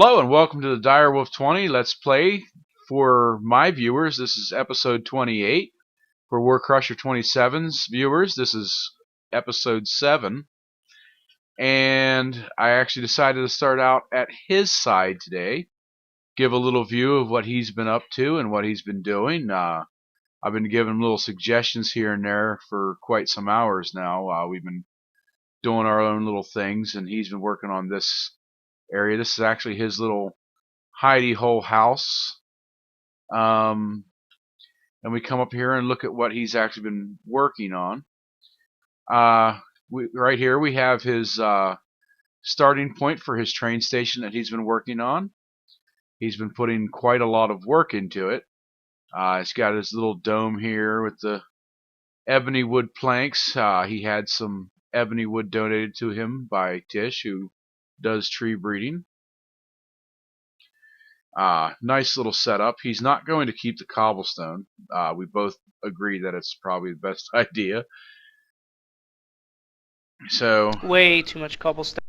Hello and welcome to the DireWolf20 Let's Play. For my viewers, this is episode 28. For Warcrusher 27's viewers, this is episode 7. And I actually decided to start out at his side today, give a little view of what he's been up to and what he's been doing. I've been giving little suggestions here and there for quite some hours now. We've been doing our own little things, and he's been working on this area. This is actually his little hidey hole house. And we come up here and look at what he's actually been working on. Right here we have his starting point for his train station that he's been working on. He's been putting quite a lot of work into it. He's got his little dome here with the ebony wood planks. He had some ebony wood donated to him by Tish, who does tree breeding. Nice little setup. He's not going to keep the cobblestone. We both agree that it's probably the best idea. So Way too much cobblestone.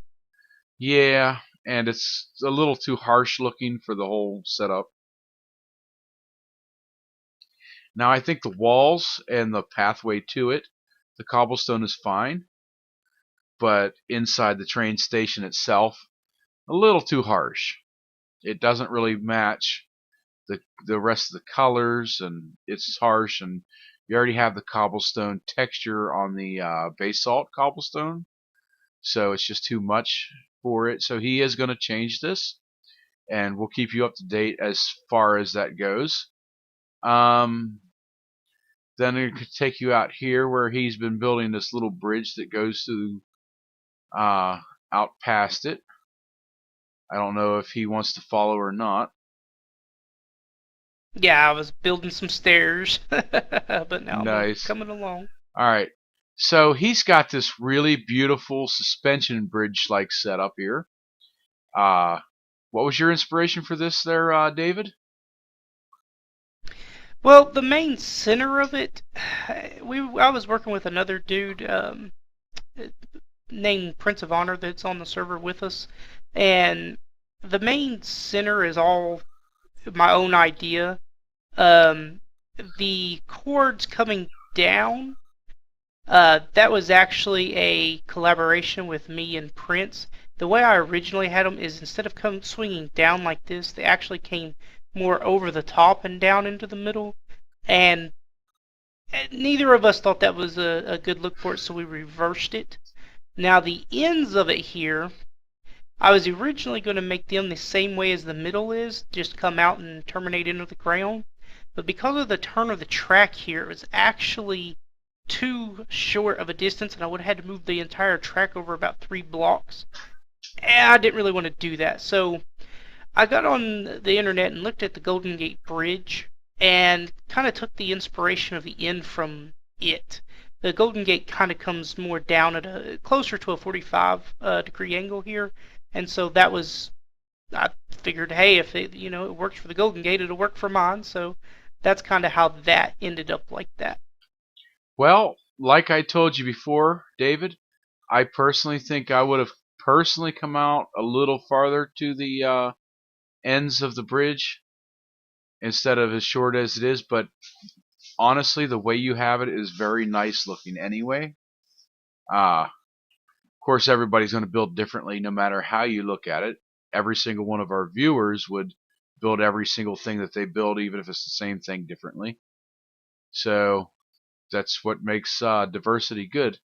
yeah, and it's a little too harsh looking for the whole setup. Now I think the walls and the pathway to it, the cobblestone is fine, but inside the train station itself, a little too harsh. It doesn't really match the rest of the colors, and it's harsh, and you already have the cobblestone texture on the basalt cobblestone, so it's just too much for it. So he is going to change this, and we'll keep you up to date as far as that goes. Then it could take you out here where he's been building this little bridge that goes to out past it. I don't know if he wants to follow or not. Yeah, I was building some stairs, but now I'm Nice. coming along. Alright, so he's got this really beautiful suspension bridge-like setup here. What was your inspiration for this there, David? Well, the main center of it, I was working with another dude named Prince of Honor that's on the server with us, and the main center is all my own idea. Um, the chords coming down, that was actually a collaboration with me and Prince. The way I originally had them is instead of swinging down like this, they actually came more over the top and down into the middle. And neither of us thought that was a good look for it, so we reversed it. Now the ends of it here, I was originally going to make them the same way as the middle is, just come out and terminate into the ground. But because of the turn of the track here, it was actually too short of a distance, and I would have had to move the entire track over about 3 blocks. And I didn't really want to do that, so I got on the internet and looked at the Golden Gate Bridge and kind of took the inspiration of the end from it. The Golden Gate kind of comes more down at a closer to a 45 degree angle here, and so that was, I figured, hey, if it works for the Golden Gate, it'll work for mine. So that's kind of how that ended up like that. Well, like I told you before, David, I personally think I would have personally come out a little farther to the ends of the bridge instead of as short as it is, but honestly, the way you have it is very nice looking anyway. Of course, everybody's going to build differently no matter how you look at it. Every single one of our viewers would build every single thing that they build, even if it's the same thing differently. So that's what makes diversity good.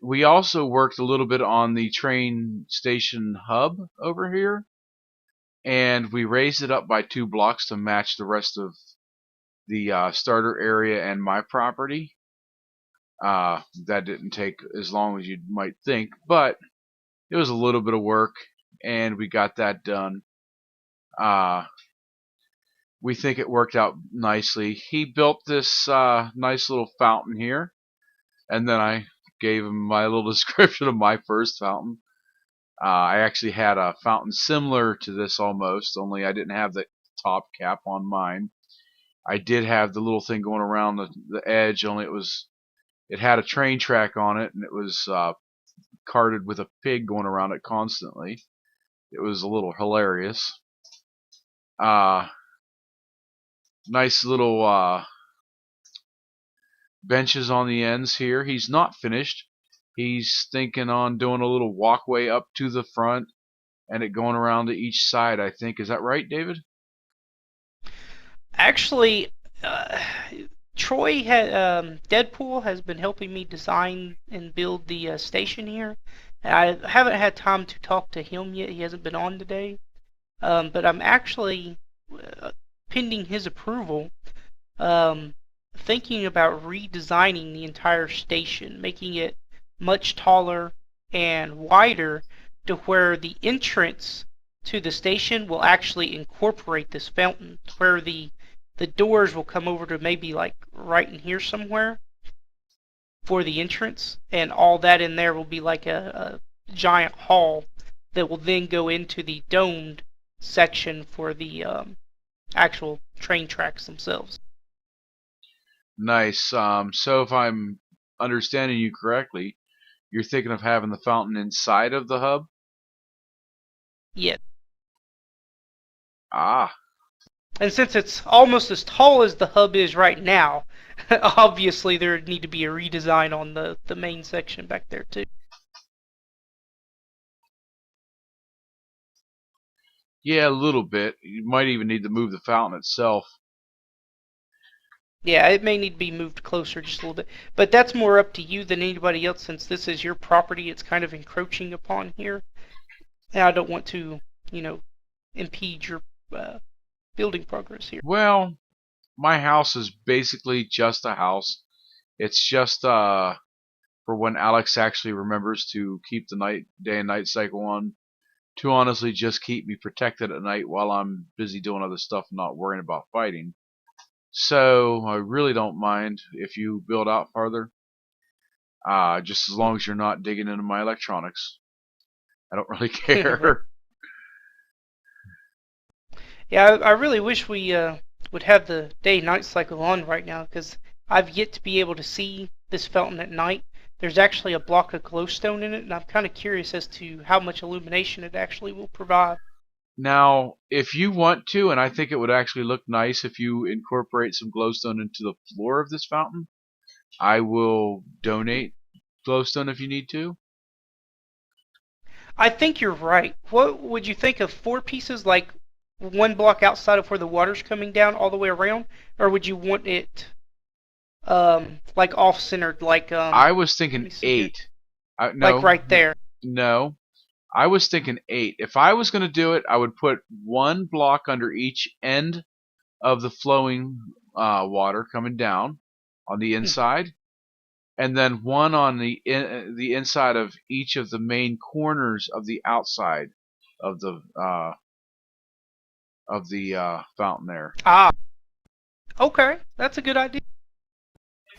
We also worked a little bit on the train station hub over here, and we raised it up by 2 blocks to match the rest of the starter area and my property. That didn't take as long as you might think, but it was a little bit of work, and we got that done. We think it worked out nicely. He built this nice little fountain here, and then I gave him my little description of my first fountain. I actually had a fountain similar to this almost, only I didn't have the top cap on mine. I did have the little thing going around the edge, only it had a train track on it, and it was carted with a pig going around it constantly. It was a little hilarious. Nice little benches on the ends here. He's not finished. He's thinking on doing a little walkway up to the front and it going around to each side, I think. Is that right, David? Actually, uh, Deadpool has been helping me design and build the station here. I haven't had time to talk to him yet. He hasn't been on today. But I'm actually, pending his approval, um, thinking about redesigning the entire station, making it much taller and wider to where the entrance to the station will actually incorporate this fountain, where the doors will come over to maybe like right in here somewhere for the entrance, and all that in there will be like a giant hall that will then go into the domed section for the actual train tracks themselves. Nice. So if I'm understanding you correctly, you're thinking of having the fountain inside of the hub? Yeah. Ah, And since it's almost as tall as the hub is right now, obviously there would need to be a redesign on the main section back there too. yeah, a little bit. You might even need to move the fountain itself. Yeah, it may need to be moved closer just a little bit. But that's more up to you than anybody else, since this is your property. It's kind of encroaching upon here. And I don't want to, you know, impede your building progress here. Well, my house is basically just a house. It's just for when Alex actually remembers to keep the day and night cycle on. To honestly just keep me protected at night while I'm busy doing other stuff and not worrying about fighting. So I really don't mind if you build out farther, just as long as you're not digging into my electronics. I don't really care. Yeah, I really wish we would have the day-night cycle on right now, because I've yet to be able to see this fountain at night. There's actually a block of glowstone in it, and I'm kind of curious as to how much illumination it actually will provide. Now, if you want to, and I think it would actually look nice if you incorporate some glowstone into the floor of this fountain, I will donate glowstone if you need to. I think you're right. What would you think of 4 pieces, like one block outside of where the water's coming down all the way around, or would you want it like off-centered, like I was let thinking me see here, 8. like No, right there? no. I was thinking 8. If I was going to do it, I would put one block under each end of the flowing water coming down on the Hmm. inside, and then one on the inside of each of the main corners of the outside of the fountain there. Ah, okay, that's a good idea.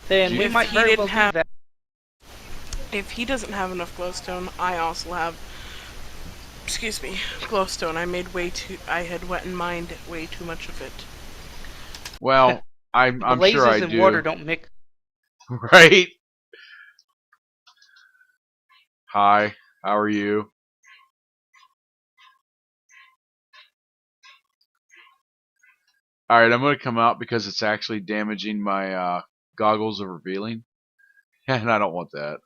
Then we If might he very didn't well do have, that. if he doesn't have enough glowstone, I also have. Excuse me, glowstone. I had wet and mined way too much of it. Well, I'm sure I Blazes and water do. don't mix. Right? Hi, how are you? Alright, I'm going to come out because it's actually damaging my goggles of revealing. And I don't want that.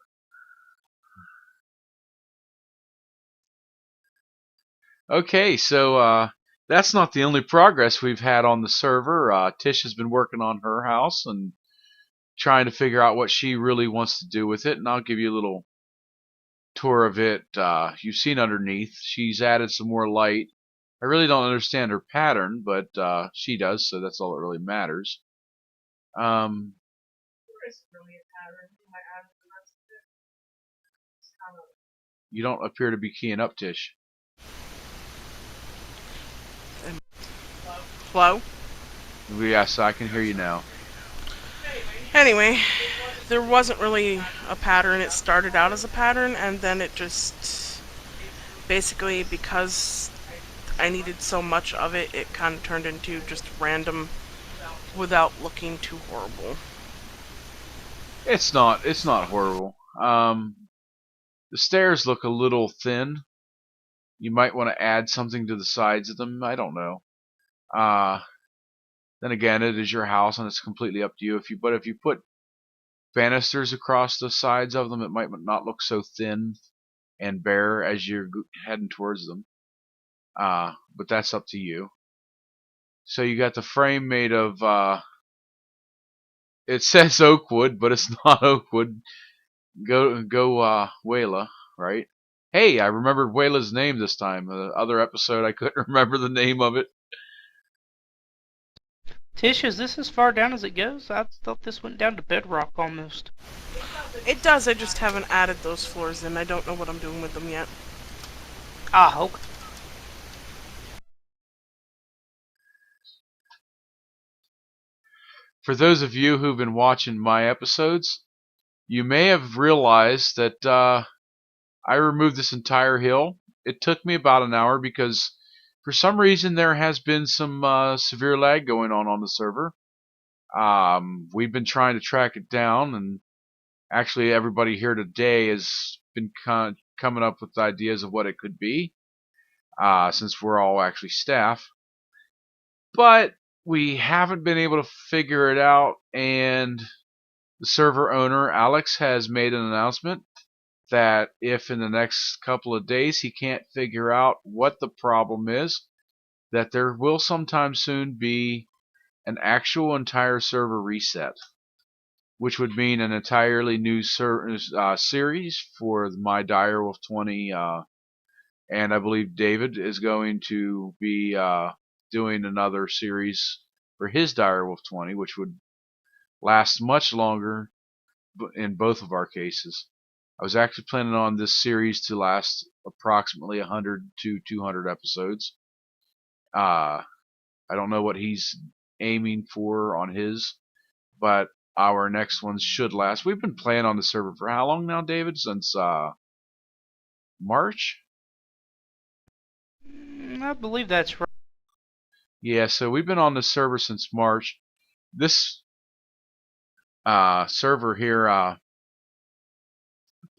Okay, so that's not the only progress we've had on the server. Tish has been working on her house and trying to figure out what she really wants to do with it. And I'll give you a little tour of it. You've seen underneath. She's added some more light. I really don't understand her pattern, but she does, so that's all that really matters. Um, you don't appear to be keying up, Tish. Hello? Yes, I can hear you now. Anyway, there wasn't really a pattern. It started out as a pattern, and then it just basically, because I needed so much of it, it kind of turned into just random without looking too horrible. It's not. It's not horrible. The stairs look a little thin. You might want to add something to the sides of them. I don't know. Then again, it is your house and it's completely up to you. If you put banisters across the sides of them, it might not look so thin and bare as you're heading towards them. But that's up to you. So you got the frame made of, it says oak wood, but it's not oak wood. Go, Wayla, right? Hey, I remembered Wayla's name this time. The other episode, I couldn't remember the name of it. Tish, is this as far down as it goes? I thought this went down to bedrock almost. It does, I just haven't added those floors in. I don't know what I'm doing with them yet. Ah, okay. For those of you who've been watching my episodes, you may have realized that I removed this entire hill. It took me about an hour because for some reason there has been some severe lag going on the server. We've been trying to track it down, and actually everybody here today has been coming up with ideas of what it could be, since we're all actually staff. But we haven't been able to figure it out, and the server owner, Alex, has made an announcement that if in the next couple of days he can't figure out what the problem is, that there will sometime soon be an actual entire server reset, which would mean an entirely new series for my DireWolf20, and I believe David is going to be doing another series for his DireWolf20, which would last much longer in both of our cases. I was actually planning on this series to last approximately 100 to 200 episodes. I don't know what he's aiming for on his, but our next ones should last. We've been playing on the server for how long now, David? Since March? I believe that's right. Yeah, so we've been on the server since March. This server here,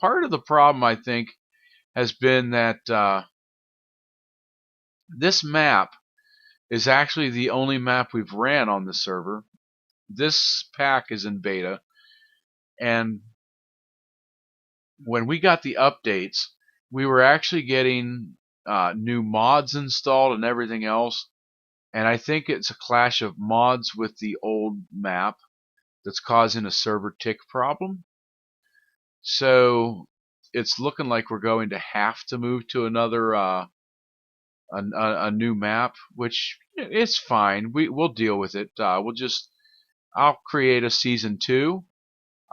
part of the problem, I think, has been that this map is actually the only map we've ran on the server. This pack is in beta, and when we got the updates, we were actually getting new mods installed and everything else, and I think it's a clash of mods with the old map that's causing a server tick problem. So it's looking like we're going to have to move to another a new map, which it's fine. We'll deal with it. I'll create a season 2.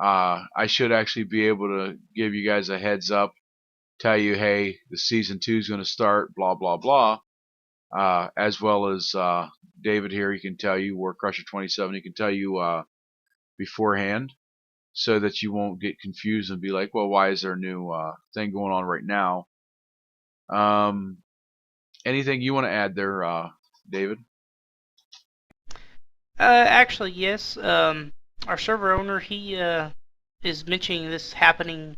I should actually be able to give you guys a heads up, tell you, hey, the season 2 is going to start, blah blah blah. As well as David here, he can tell you, Warcrusher27, he can tell you beforehand, so that you won't get confused and be like, well, why is there a new thing going on right now? Anything you want to add there, David? Actually, yes. Our server owner, he is mentioning this happening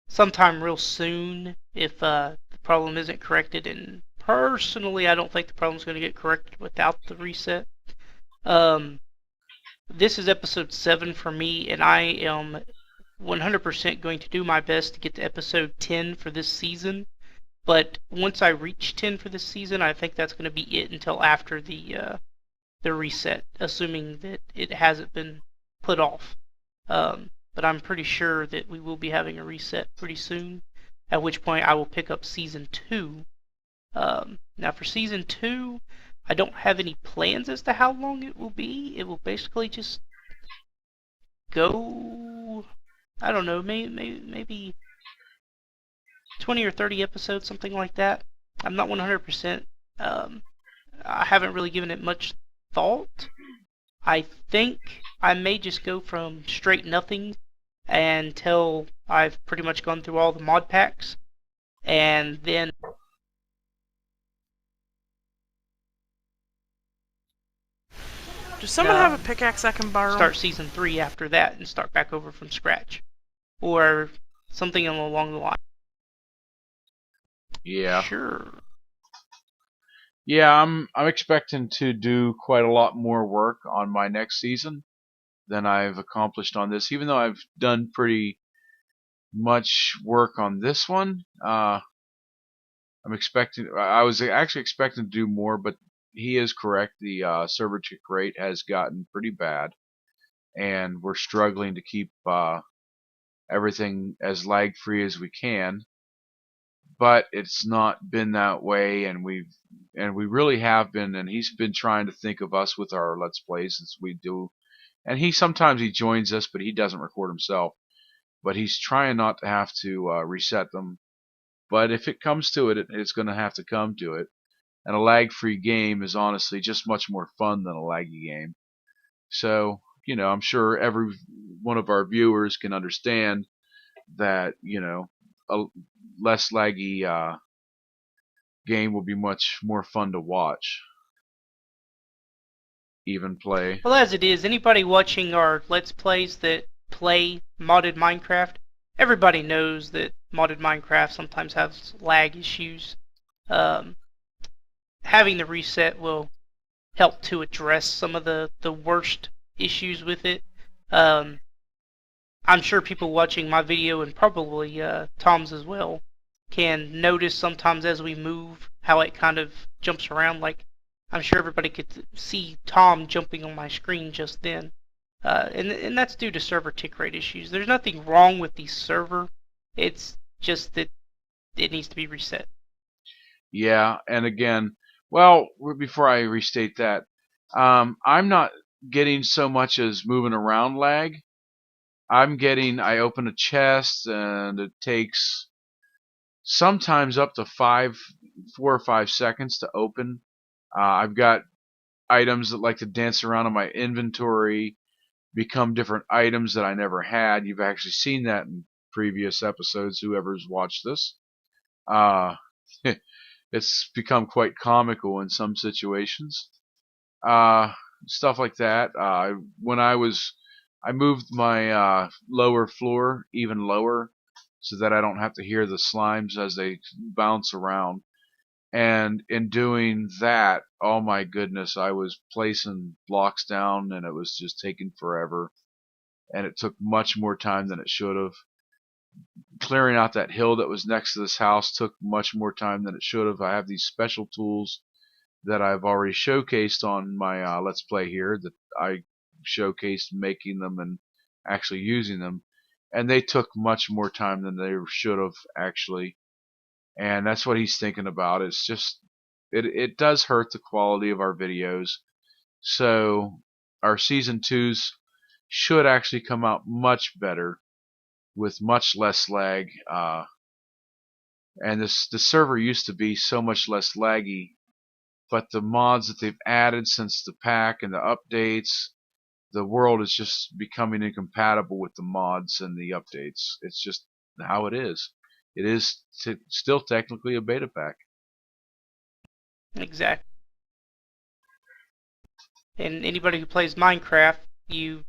sometime real soon if the problem isn't corrected. And personally, I don't think the problem's going to get corrected without the reset. This is episode 7 for me, and I am 100% going to do my best to get to episode 10 for this season. But once I reach 10 for this season, I think that's going to be it until after the reset, assuming that it hasn't been put off. But I'm pretty sure that we will be having a reset pretty soon, at which point I will pick up Season 2. Now for Season 2, I don't have any plans as to how long it will be. It will basically just go, I don't know, maybe 20 or 30 episodes, something like that. I'm not 100%. I haven't really given it much thought. I think I may just go from straight nothing until I've pretty much gone through all the mod packs, and then Does someone have a pickaxe I can borrow? start Season 3 after that and start back over from scratch. Or something along the line. Yeah. Sure. Yeah, I'm expecting to do quite a lot more work on my next season than I've accomplished on this. Even though I've done pretty much work on this one, I was actually expecting to do more, but he is correct. The server tick rate has gotten pretty bad, and we're struggling to keep everything as lag free as we can. But it's not been that way, and we really have been. And he's been trying to think of us with our let's plays as we do. And he joins us, but he doesn't record himself. But he's trying not to have to reset them. But if it comes to it, it's going to have to come to it. And a lag-free game is honestly just much more fun than a laggy game. So, I'm sure every one of our viewers can understand that, a less laggy game will be much more fun to watch, even play. Well, as it is, anybody watching our Let's Plays that play modded Minecraft, everybody knows that modded Minecraft sometimes has lag issues. Um, Having the reset will help to address some of the worst issues with it. Um, I'm sure people watching my video, and probably Tom's as well, can notice sometimes as we move how it kind of jumps around. Like, I'm sure everybody could see Tom jumping on my screen just then. And that's due to server tick rate issues. There's nothing wrong with the server. It's just that it needs to be reset. Yeah, and again, well, before I restate that, I'm not getting so much as moving around lag. I open a chest and it takes sometimes up to 4 or 5 seconds to open. I've got items that like to dance around in my inventory, become different items that I never had. You've actually seen that in previous episodes, whoever's watched this. Uh, it's become quite comical in some situations. Uh, Stuff like that. I moved my lower floor even lower so that I don't have to hear the slimes as they bounce around. And in doing that, oh my goodness, I was placing blocks down and it was just taking forever. And it took much more time than it should have. Clearing out that hill that was next to this house took much more time than it should have. I have these special tools that I've already showcased on my Let's Play here that I showcased making them and actually using them. And they took much more time than they should have actually. And that's what he's thinking about. It's just, it does hurt the quality of our videos. So our season 2s should actually come out much better with much less lag. And the server used to be so much less laggy, but the mods that they've added since the pack and the updates, the world is just becoming incompatible with the mods and the updates. It's just how it is. It is still technically a beta pack. Exactly. And anybody who plays Minecraft,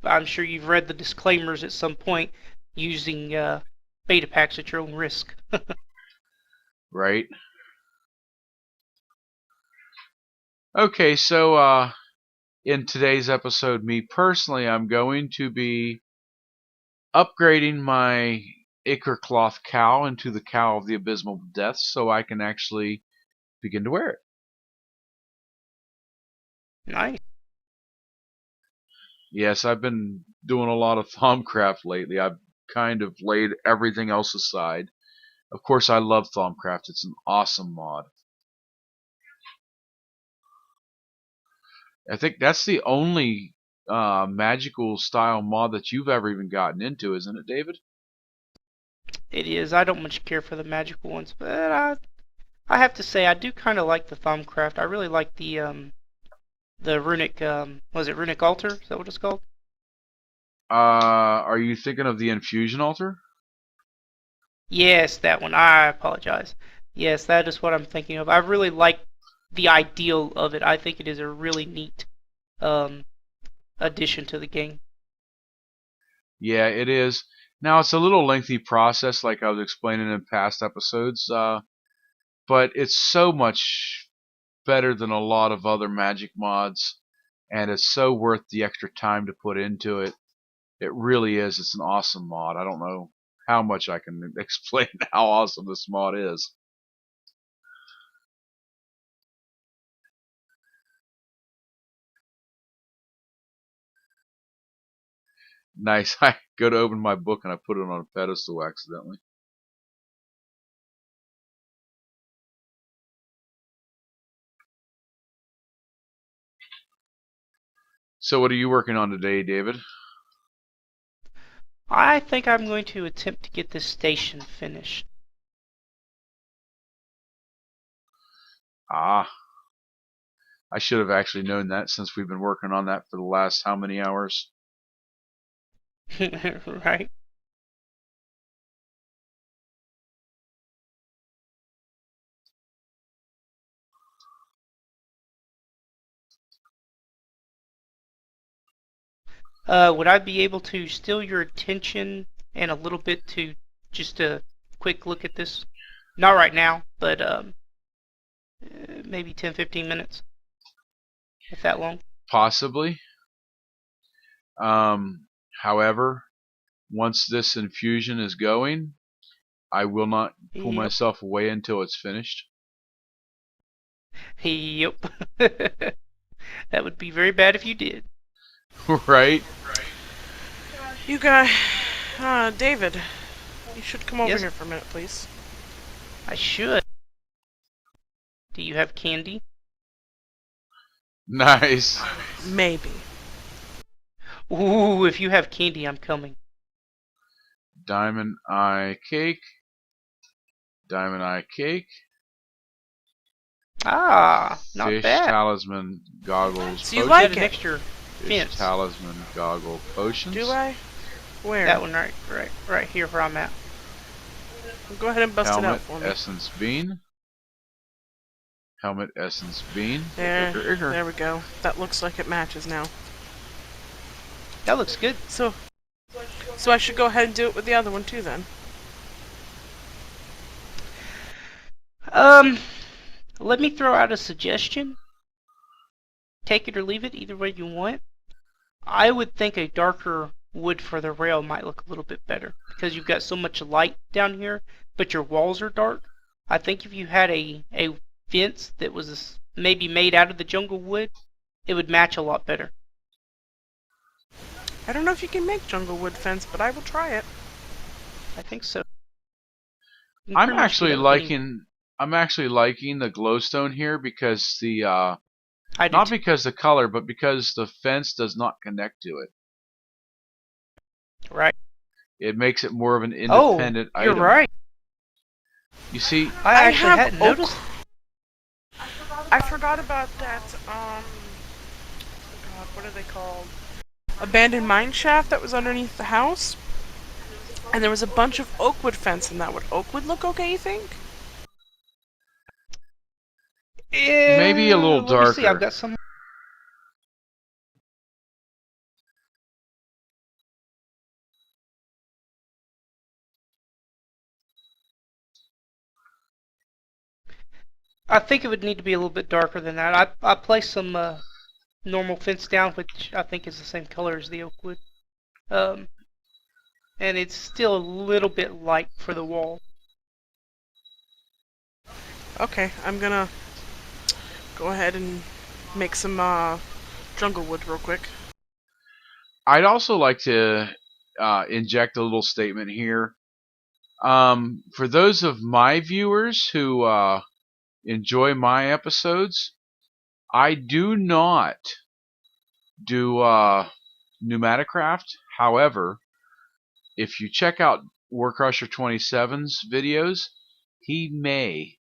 I'm sure you've read the disclaimers at some point using beta packs at your own risk. Right? Okay, so in today's episode, me personally, I'm going to be upgrading my Acre Cloth Cowl into the Cowl of the Abyssal Depths so I can actually begin to wear it. Nice. Yes, I've been doing a lot of Thaumcraft lately. I've kind of laid everything else aside. Of course, I love Thaumcraft. It's an awesome mod. I think that's the only magical style mod that you've ever even gotten into, isn't it, David? It is. I don't much care for the magical ones, but I have to say I do kind of like the Thaumcraft. I really like the runic was it runic altar? Is that what it's called? Are you thinking of the Infusion Altar? Yes, that one. I apologize. Yes, that is what I'm thinking of. I really like the ideal of it. I think it is a really neat um, addition to the game. Yeah, it is. Now, it's a little lengthy process, like I was explaining in past episodes, but it's so much better than a lot of other Magic mods, and it's so worth the extra time to put into it. It really is. It's an awesome mod. I don't know how much I can explain how awesome this mod is. Nice. I go to open my book and I put it on a pedestal accidentally. So what are you working on today, David? I think I'm going to attempt to get this station finished. Ah. I should have actually known that since we've been working on that for the last how many hours? Right? Would I be able to steal your attention and a little bit to just a quick look at this? Not right now, but maybe 10-15 minutes. If that long. Possibly. However, once this infusion is going, I will not pull Yep. myself away until it's finished. Yep. That would be very bad if you did. Right? You guys, David, you should come over Yes? here for a minute, please. I should. Do you have candy? Nice. Maybe. Ooh, if you have candy, I'm coming. Diamond eye cake. Diamond eye cake. Ah, not Fish bad. talisman goggles. So you potion. like Got an it? extra Fish fence. talisman goggle potions. Do I? Where? That one right here where I'm at. Go ahead and bust it out Helmet for me. essence bean. Helmet essence bean. There we go. That looks like it matches now. That looks good. So I should go ahead and do it with the other one too then. Let me throw out a suggestion. Take it or leave it, either way you want. I would think a darker wood for the rail might look a little bit better because you've got so much light down here, but your walls are dark. I think if you had a fence that was maybe made out of the jungle wood, it would match a lot better. I don't know if you can make jungle wood fence, but I will try it. I think so. I'm actually liking the glowstone here because the not because the color, but because the fence does not connect to it. Right. It makes it more of an independent item. You're right. You see, I actually hadn't noticed. I forgot about that. God, what are they called? Abandoned mine shaft that was underneath the house, and there was a bunch of oak wood fence in that. Would oak wood look okay, you think? maybe a little darker. Let me see. I've got some. I think it would need to be a little bit darker than that. I placed some normal fence down, which I think is the same color as the oak wood. And it's still a little bit light for the wall. Okay, I'm gonna go ahead and make some jungle wood real quick. I'd also like to inject a little statement here. For those of my viewers who enjoy my episodes, I do not do Pneumaticraft. However, if you check out Warcrusher27's videos, he may.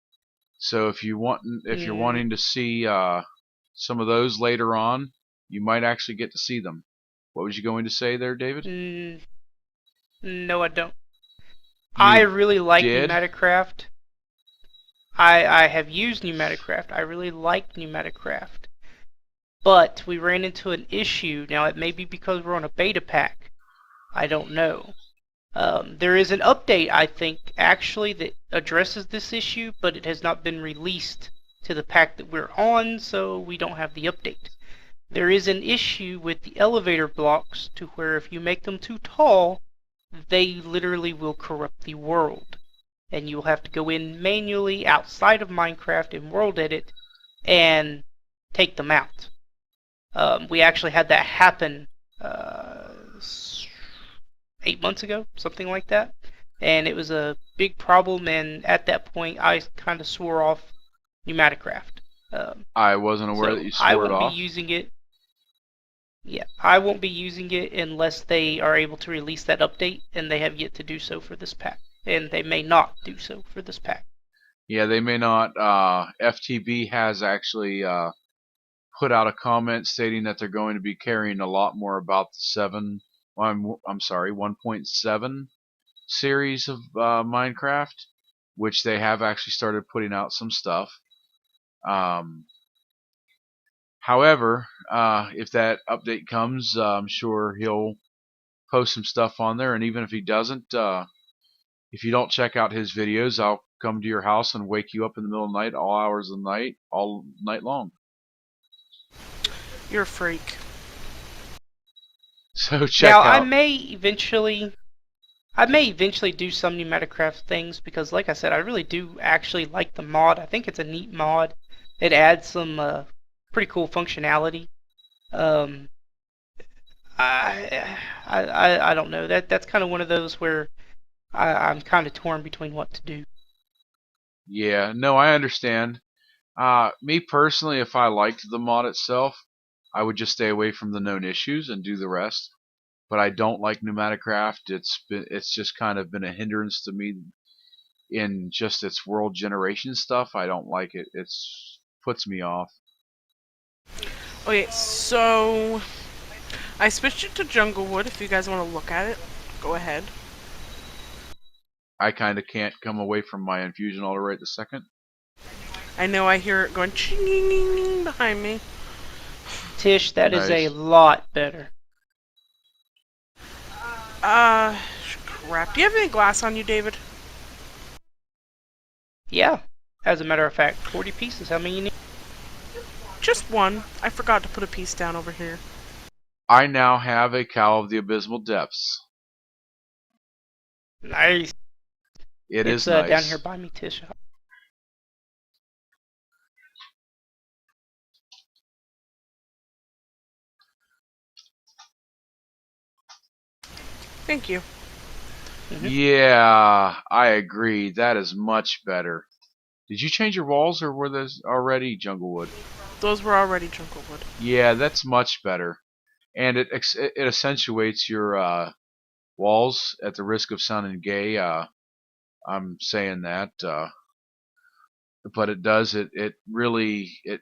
So if you're wanting to see some of those later on, you might actually get to see them. What was you going to say there, David? No, I don't. I really like Pneumaticraft. I have used Pneumaticraft. I really like Pneumaticraft. But we ran into an issue. Now, it may be because we're on a beta pack. I don't know. There is an update, I think, actually, that addresses this issue, but it has not been released to the pack that we're on, so we don't have the update. There is an issue with the elevator blocks to where if you make them too tall, they literally will corrupt the world. And you'll have to go in manually outside of Minecraft and world edit and take them out. We actually had that happen 8 months ago, something like that. And it was a big problem, and at that point I kind of swore off Pneumaticraft. I wasn't aware so that you swore I it won't off. be using it. Yeah, I won't be using it unless they are able to release that update, and they have yet to do so for this pack. And they may not do so for this pack. Yeah, they may not. FTB has actually put out a comment stating that they're going to be carrying a lot more about the 1.7 series of Minecraft, which they have actually started putting out some stuff. However, if that update comes, I'm sure he'll post some stuff on there, and even if he doesn't, if you don't check out his videos, I'll come to your house and wake you up in the middle of the night, all hours of the night, all night long. You're a freak. So check now, out. I may eventually do some Pneumaticraft things because, like I said, I really do actually like the mod. I think it's a neat mod. It adds some pretty cool functionality. I don't know. That's kind of one of those where I'm kind of torn between what to do. Yeah, no, I understand. Me personally, if I liked the mod itself, I would just stay away from the known issues and do the rest. But I don't like Pneumaticraft. It's just kind of been a hindrance to me in just its world generation stuff. I don't like it. It's puts me off. Okay, so I switched it to Junglewood. If you guys want to look at it, go ahead. I kind of can't come away from my infusion altar right this second. I know I hear it going ching behind me. Tish, that is a Nice. lot better. Crap. Do you have any glass on you, David? Yeah. As a matter of fact, 40 pieces. How many you need? Just one. I forgot to put a piece down over here. I now have a Cowl of the Abyssal Depths. Nice. It's down nice. here by me, Tish. Thank you. Yeah, I agree. That is much better. Did you change your walls, or were those already Junglewood? Those were already Junglewood. Yeah, that's much better, and it accentuates your walls at the risk of sounding gay. I'm saying that, but it does. It really it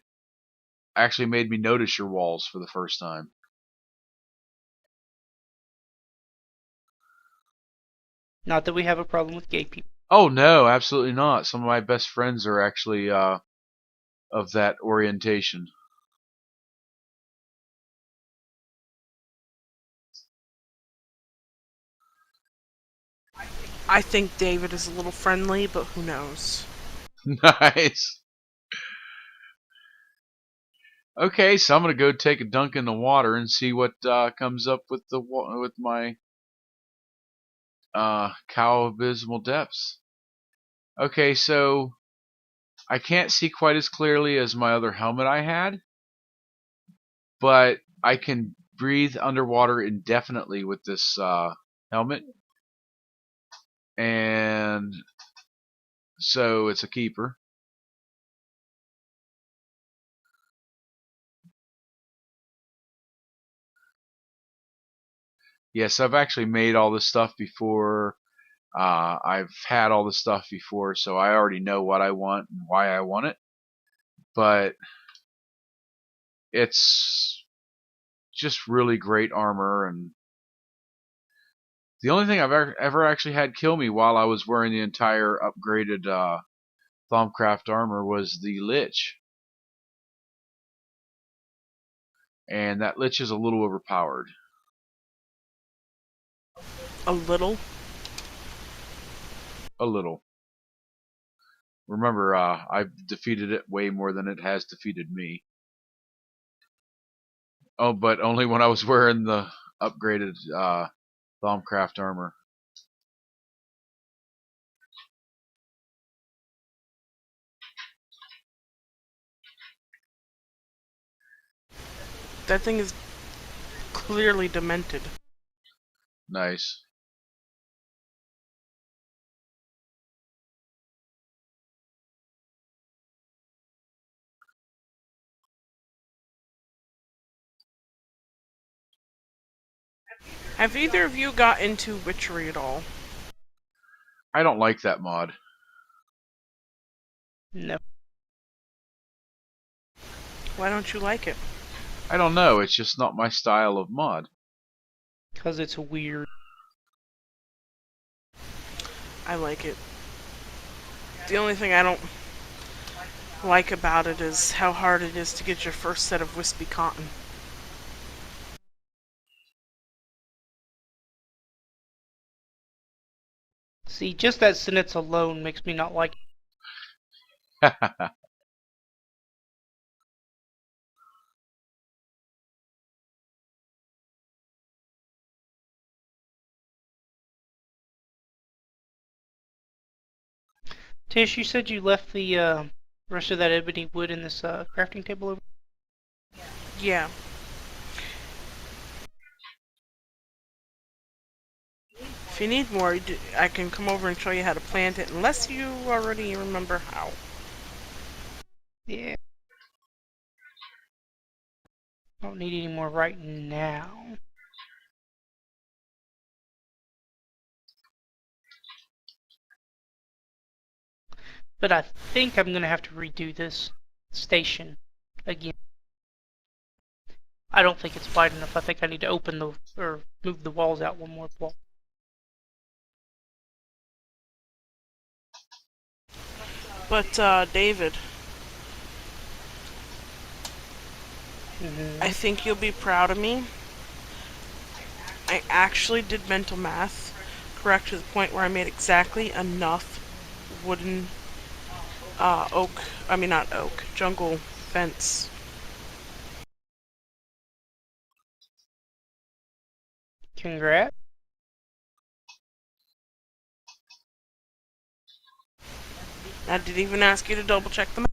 actually made me notice your walls for the first time. Not that we have a problem with gay people. Oh no, absolutely not. Some of my best friends are actually of that orientation. I think David is a little friendly, but who knows? Nice. Okay, so I'm gonna go take a dunk in the water and see what comes up with my Cowl Abysmal Depths. Okay, so I can't see quite as clearly as my other helmet I had, but I can breathe underwater indefinitely with this helmet, and so it's a keeper. Yes, I've actually made all this stuff before. I've had all this stuff before, so I already know what I want and why I want it. But it's just really great armor, and the only thing I've ever actually had kill me while I was wearing the entire upgraded Thaumcraft armor was the Lich. And that Lich is a little overpowered. A little? A little. Remember, I've defeated it way more than it has defeated me. Oh, but only when I was wearing the upgraded Thaumcraft armor. That thing is clearly demented. Nice. Have either of you got into witchery at all? I don't like that mod. No. Why don't you like it? I don't know, it's just not my style of mod. Because it's weird. I like it. The only thing I don't like about it is how hard it is to get your first set of wispy cotton. See, just that sentence alone makes me not like it. Tish, you said you left the rest of that ebony wood in this crafting table over. Yeah. If you need more, I can come over and show you how to plant it, unless you already remember how. Yeah. Don't need any more right now. But I think I'm gonna have to redo this station again. I don't think it's wide enough. I think I need to open the or move the walls out one more block. But, David, I think you'll be proud of me. I actually did mental math correct to the point where I made exactly enough wooden jungle fence. Congrats. I didn't even ask you to double check them.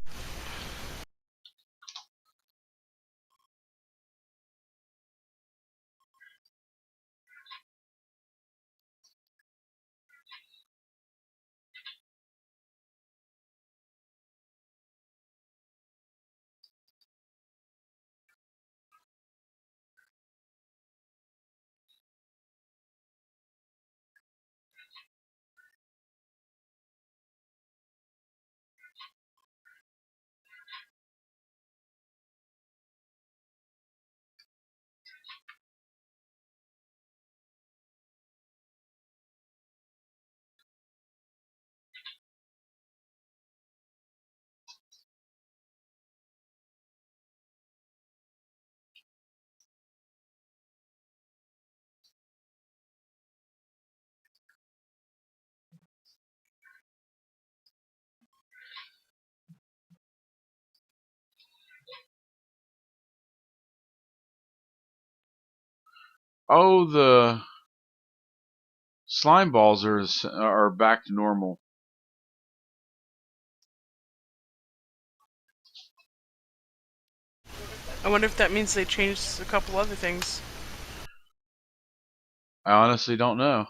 Oh, the slime balls are back to normal. I wonder if that means they changed a couple other things. I honestly don't know.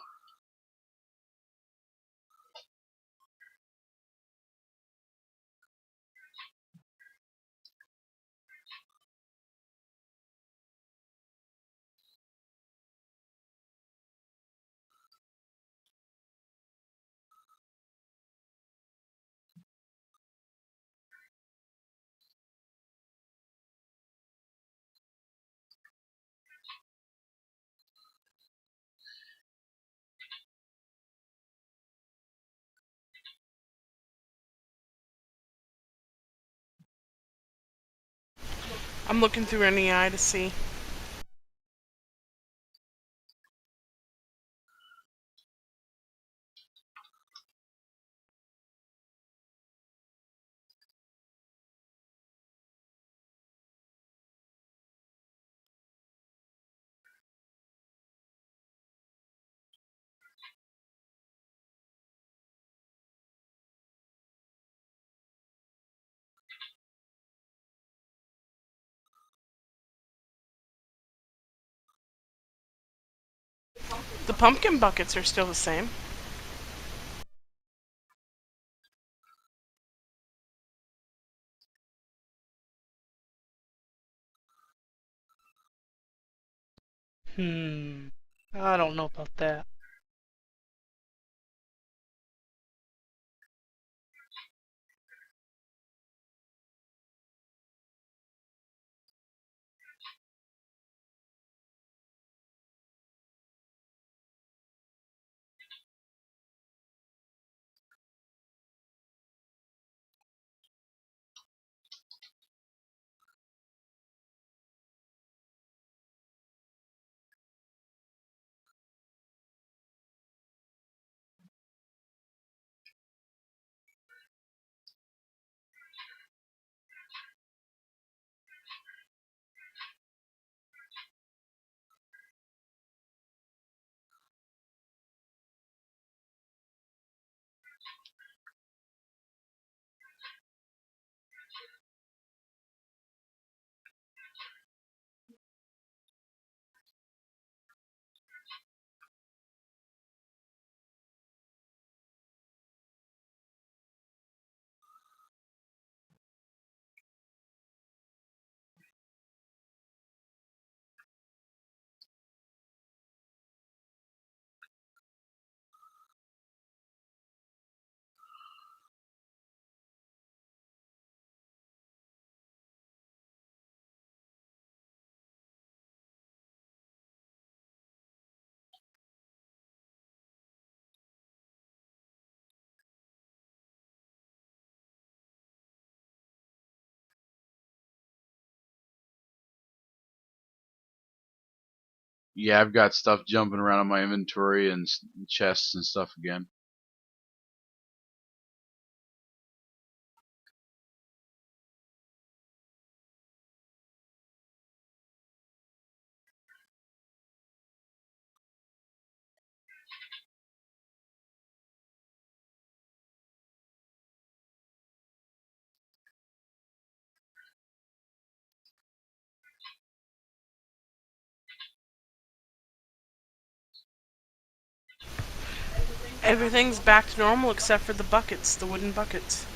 I'm looking through NEI to see. The pumpkin buckets are still the same. I don't know about that. Yeah, I've got stuff jumping around in my inventory and chests and stuff again. Everything's back to normal except for the buckets, the wooden buckets.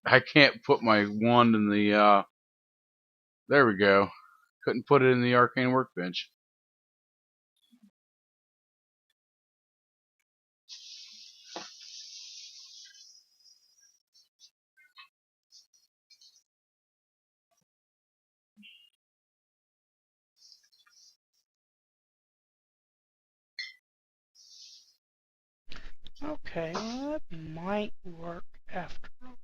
I can't put my wand in the, there we go. Couldn't put it in the arcane workbench. Okay, well, that might work after all.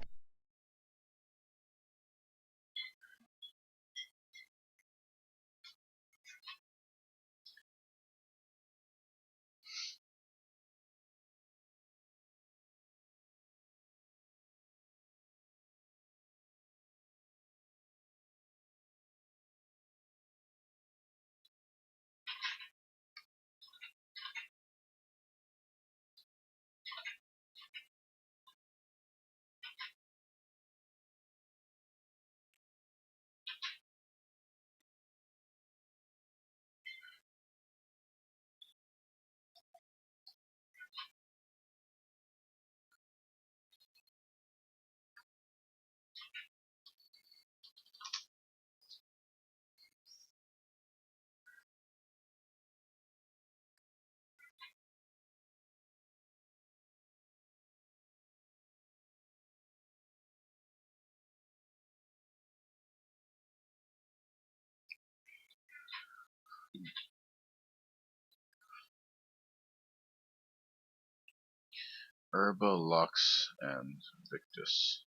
Herba, Lux, and Victus.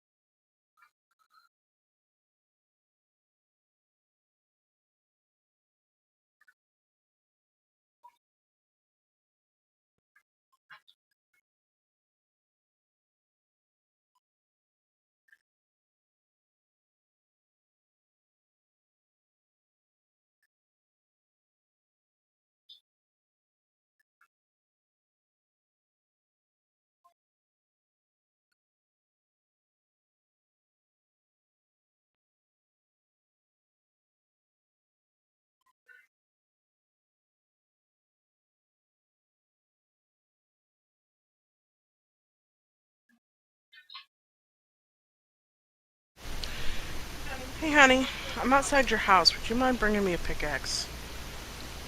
Hey, honey, I'm outside your house. Would you mind bringing me a pickaxe?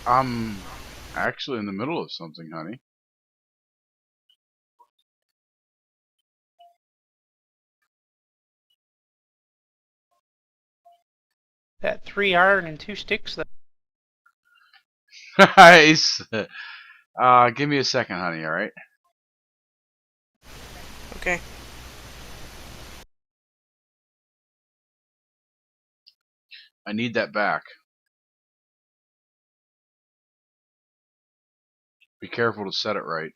I'm actually in the middle of something, honey. That 3 iron and 2 sticks, though. Nice. Give me a second, honey. All right. Okay. I need that back. Be careful to set it right.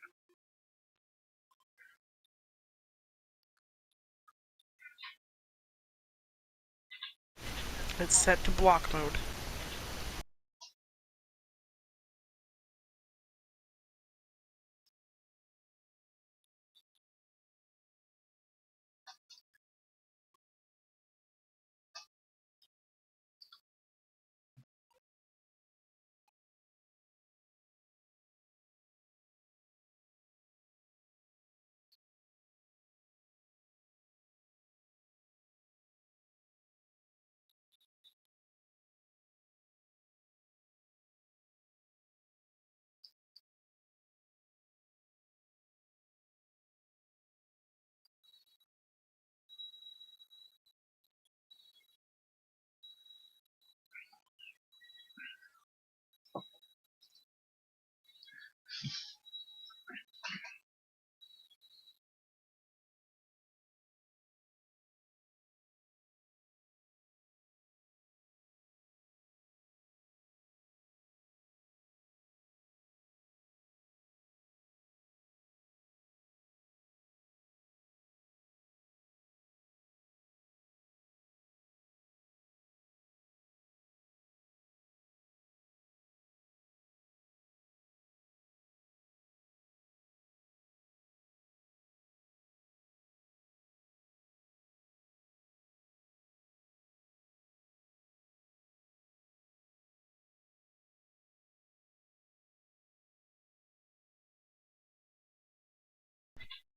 It's set to block mode.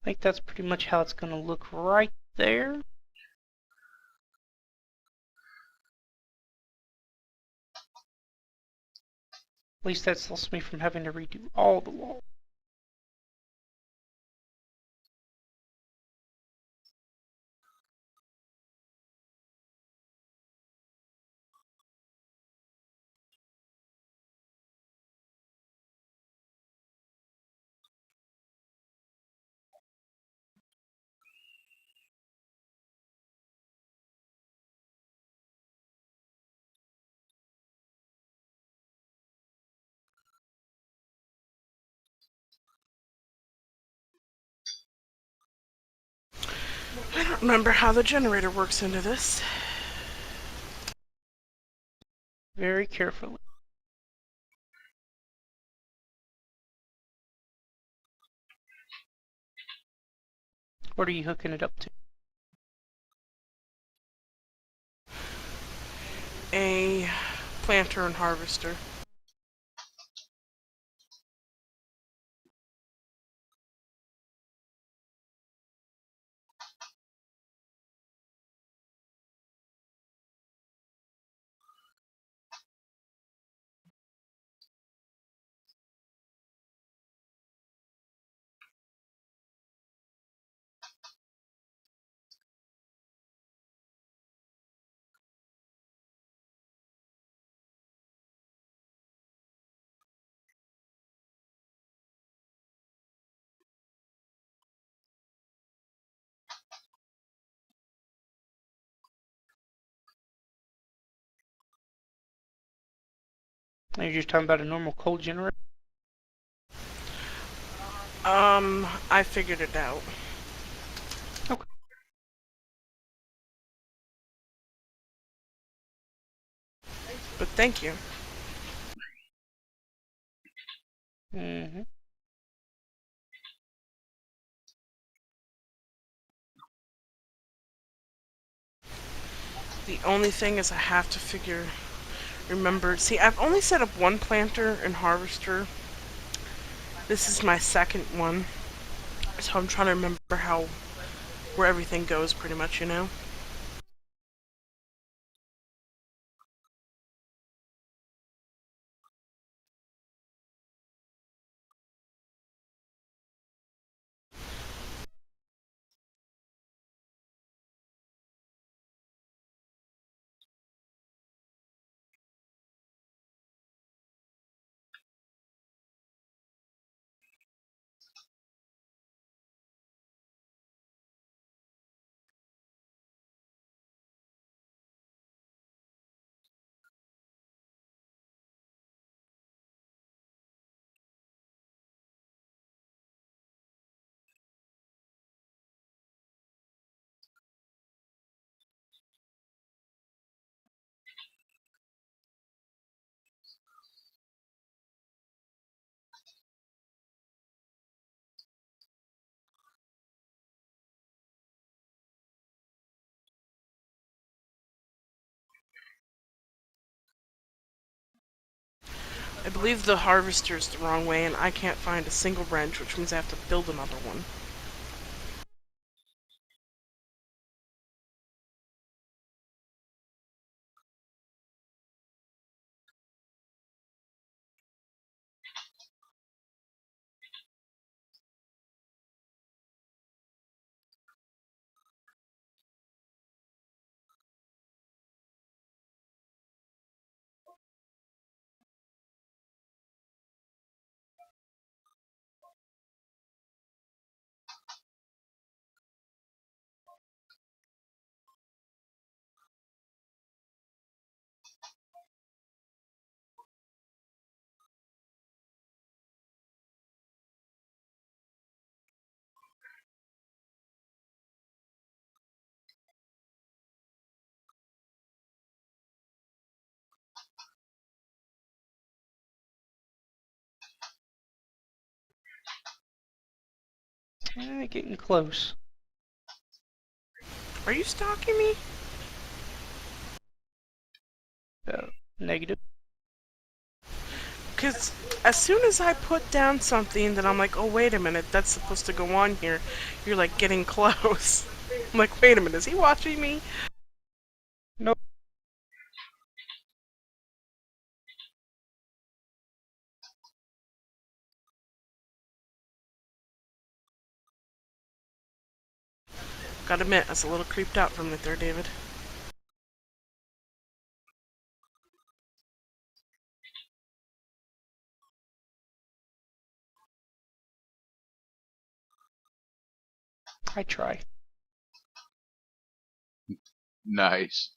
I think that's pretty much how it's going to look right there. At least that stops me from having to redo all the walls. I don't remember how the generator works into this. Very carefully. What are you hooking it up to? A planter and harvester. Are you just talking about a normal coal generator? I figured it out. Okay. But thank you. Mm-hmm. The only thing is I have to remember, see, I've only set up one planter and harvester. This is my second one. So I'm trying to remember where everything goes pretty much, you know? I believe the harvester's the wrong way, and I can't find a single wrench, which means I have to build another one. Getting close. Are you stalking me? Negative. Because as soon as I put down something that I'm like, oh, wait a minute, that's supposed to go on here, you're like getting close. I'm like, wait a minute, is he watching me? Nope. Gotta admit, that's a little creeped out from it there, David. I try. Nice.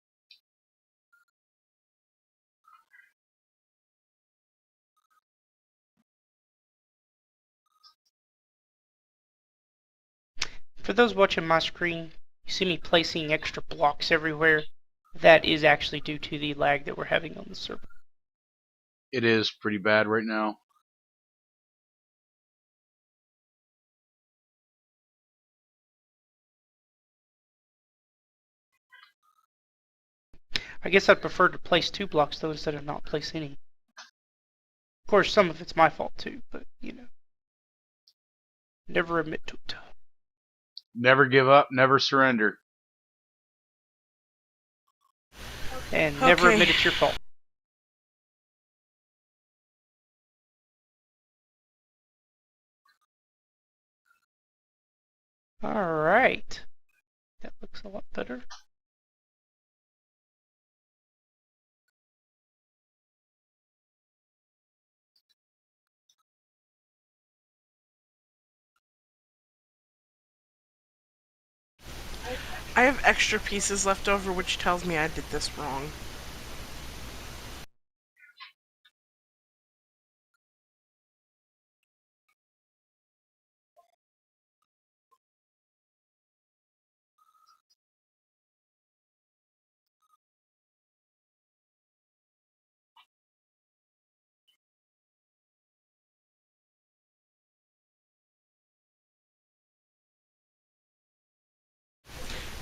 For those watching my screen, you see me placing extra blocks everywhere. That is actually due to the lag that we're having on the server. It is pretty bad right now. I guess I'd prefer to place 2 blocks though instead of not place any. Of course, some of it's my fault too, but you know. Never admit to it. Never give up, never surrender. And never Okay. admit it's your fault. Alright. That looks a lot better. I have extra pieces left over, which tells me I did this wrong.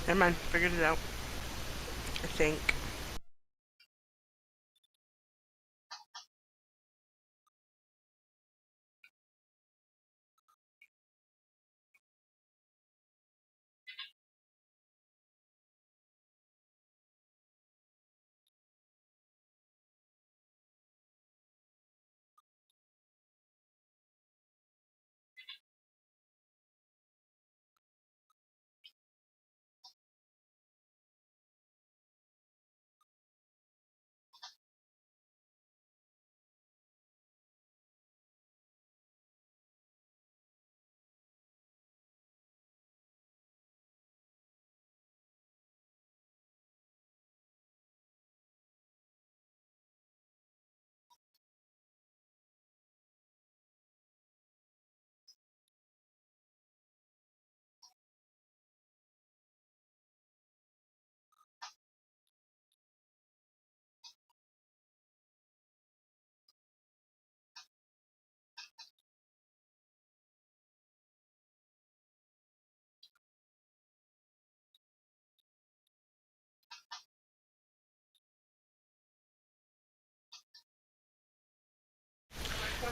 Never mind, figured it out. I think.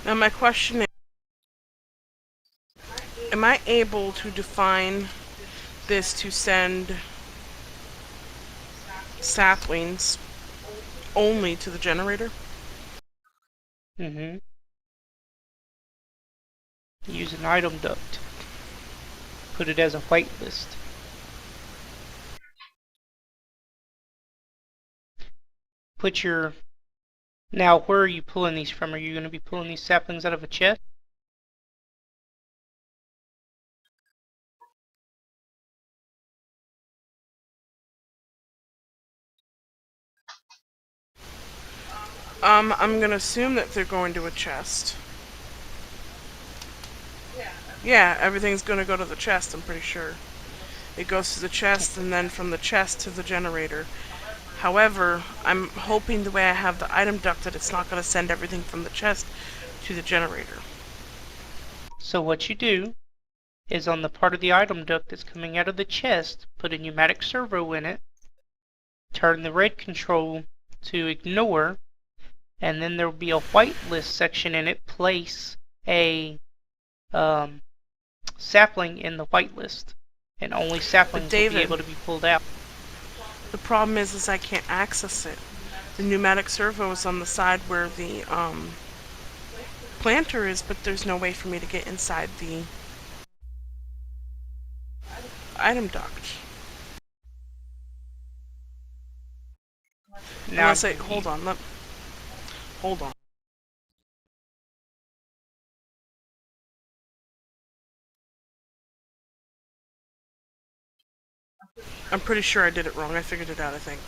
Now my question is, am I able to define this to send saplings only to the generator? Mm-hmm. Use an item duct. Put it as a whitelist. Put your... Now, where are you pulling these from? Are you going to be pulling these saplings out of a chest? I'm gonna assume that they're going to a chest. Yeah, everything's gonna go to the chest, I'm pretty sure. It goes to the chest and then from the chest to the generator. However, I'm hoping the way I have the item duct that it's not gonna send everything from the chest to the generator. So what you do is on the part of the item duct that's coming out of the chest, put a pneumatic servo in it, turn the red control to ignore, and then there will be a whitelist section in it. Place a sapling in the whitelist, and only saplings will be able to be pulled out. The problem is I can't access it. The pneumatic servo is on the side where the planter is, but there's no way for me to get inside the item duct. Now, Unless I hold on. I'm pretty sure I did it wrong. I figured it out, I think.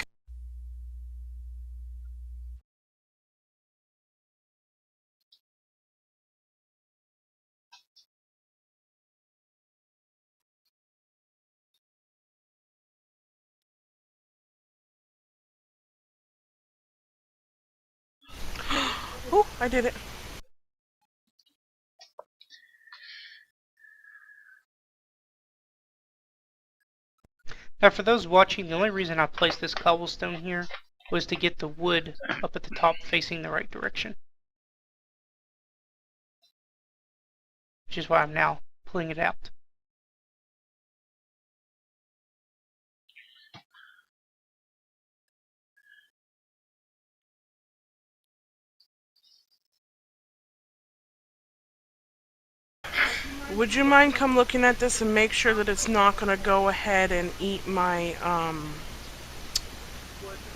Oh, I did it. Now, for those watching, the only reason I placed this cobblestone here was to get the wood up at the top facing the right direction. Which is why I'm now pulling it out. Would you mind come looking at this and make sure that it's not going to go ahead and eat my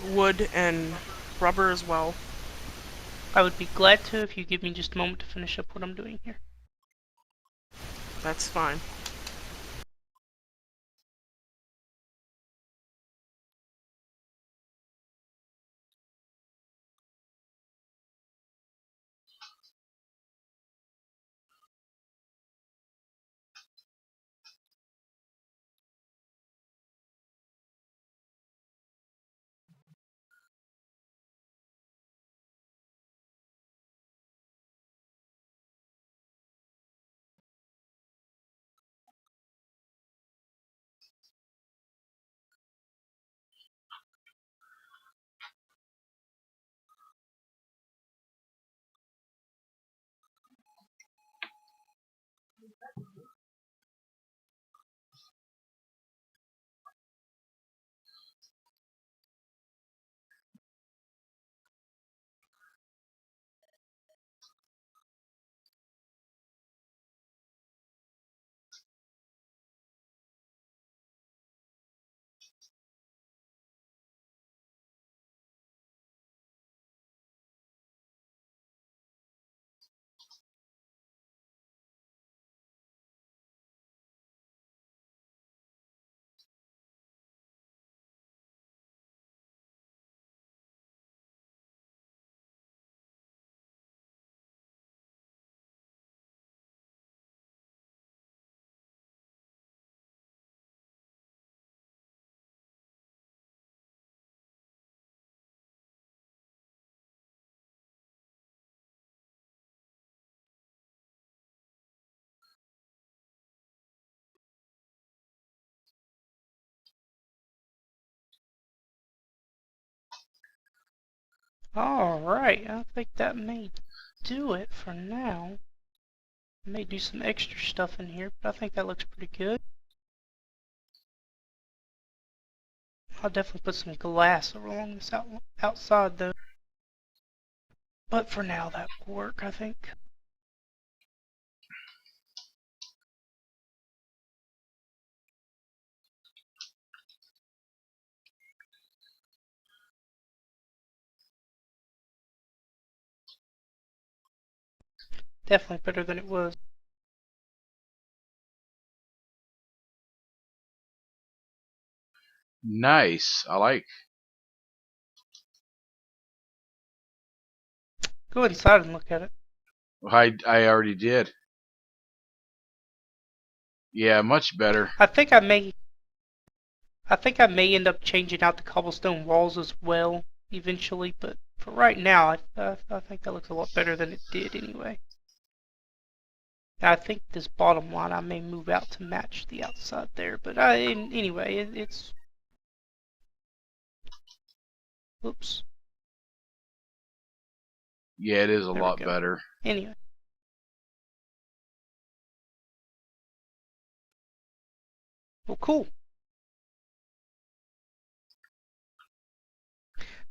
wood and rubber as well? I would be glad to if you give me just a moment to finish up what I'm doing here. That's fine. Alright, I think that made do it for now. I may do some extra stuff in here, but I think that looks pretty good. I'll definitely put some glass along this outside though. But for now that will work, I think. Definitely better than it was. Nice. I like. Go inside and look at it. I already did. Yeah, much better. I think I may end up changing out the cobblestone walls as well eventually, but for right now, I think that looks a lot better than it did anyway. I think this bottom line I may move out to match the outside there, but anyway, it's. Oops. Yeah, it is a There we lot go. better. Anyway. Well, cool.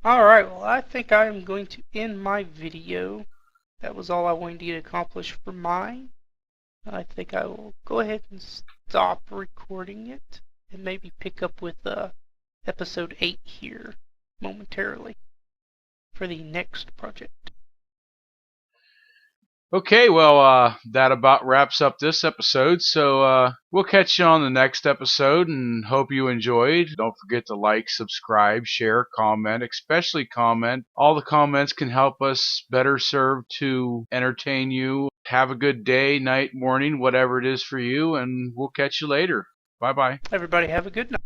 Alright, well, I think I am going to end my video. That was all I wanted to get accomplished for mine. I think I will go ahead and stop recording it and maybe pick up with episode 8 here momentarily for the next project. Okay, well, that about wraps up this episode. So we'll catch you on the next episode, and hope you enjoyed. Don't forget to like, subscribe, share, comment, especially comment. All the comments can help us better serve to entertain you. Have a good day, night, morning, whatever it is for you, and we'll catch you later. Bye-bye. Everybody have a good night.